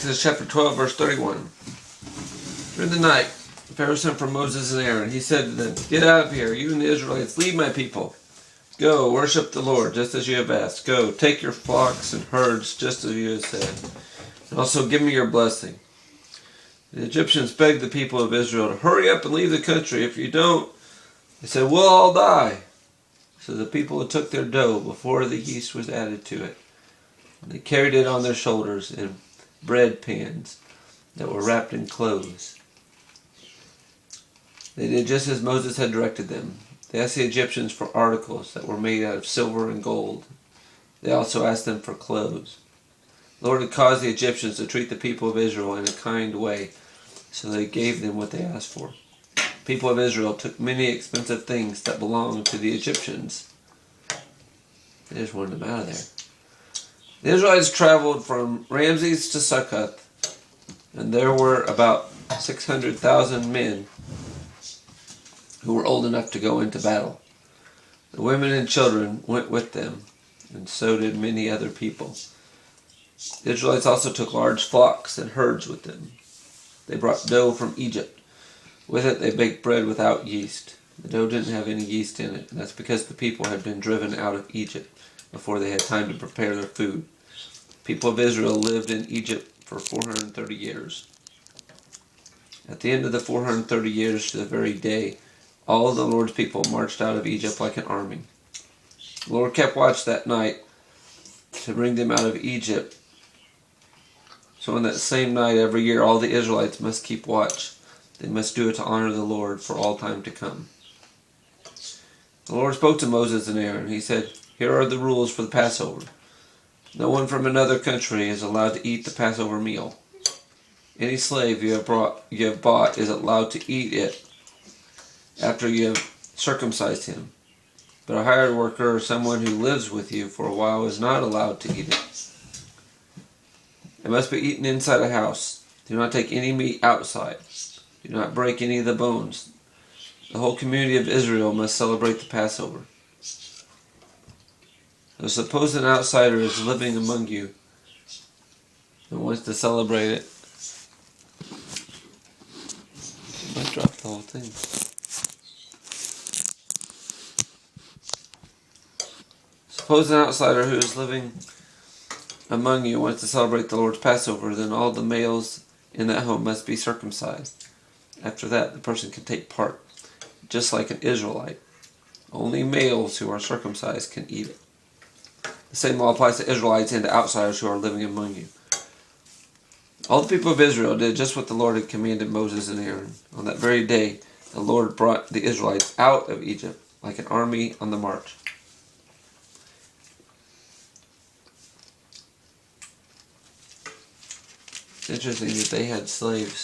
Exodus chapter 12, verse 31. During the night, Pharaoh sent for Moses and Aaron. He said to them, "Get out of here, you and the Israelites, leave my people. Go, worship the Lord, just as you have asked. Go, take your flocks and herds, just as you have said. And also give me your blessing." The Egyptians begged the people of Israel to hurry up and leave the country. If you don't, they said, we'll all die. So the people took their dough before the yeast was added to it. And they carried it on their shoulders in bread pans that were wrapped in clothes. They did just as Moses had directed them. They asked the Egyptians for articles that were made out of silver and gold. They also asked them for clothes. The Lord had caused the Egyptians to treat the people of Israel in a kind way, so they gave them what they asked for. The people of Israel took many expensive things that belonged to the Egyptians. They just wanted them out of there. The Israelites traveled from Ramses to Succoth, and there were about 600,000 men who were old enough to go into battle. The women and children went with them, and so did many other people. The Israelites also took large flocks and herds with them. They brought dough from Egypt. With it they baked bread without yeast. The dough didn't have any yeast in it, and that's because the people had been driven out of Egypt before they had time to prepare their food. The people of Israel lived in Egypt for 430 years. At the end of the 430 years, to the very day, all of the Lord's people marched out of Egypt like an army. The Lord kept watch that night to bring them out of Egypt. So on that same night every year, all the Israelites must keep watch. They must do it to honor the Lord for all time to come. The Lord spoke to Moses and Aaron. He said, "Here are the rules for the Passover. No one from another country is allowed to eat the Passover meal. Any slave you have bought is allowed to eat it after you have circumcised him. But a hired worker or someone who lives with you for a while is not allowed to eat it. It must be eaten inside a house. Do not take any meat outside. Do not break any of the bones. The whole community of Israel must celebrate the Passover. So suppose an outsider is living among you and wants to celebrate it." I might drop the whole thing. Suppose an outsider who is living among you wants to celebrate the Lord's Passover, then all the males in that home must be circumcised. After that, the person can take part, just like an Israelite. Only males who are circumcised can eat it. The same law applies to Israelites and to outsiders who are living among you. All the people of Israel did just what the Lord had commanded Moses and Aaron. On that very day, the Lord brought the Israelites out of Egypt like an army on the march. It's interesting that they had slaves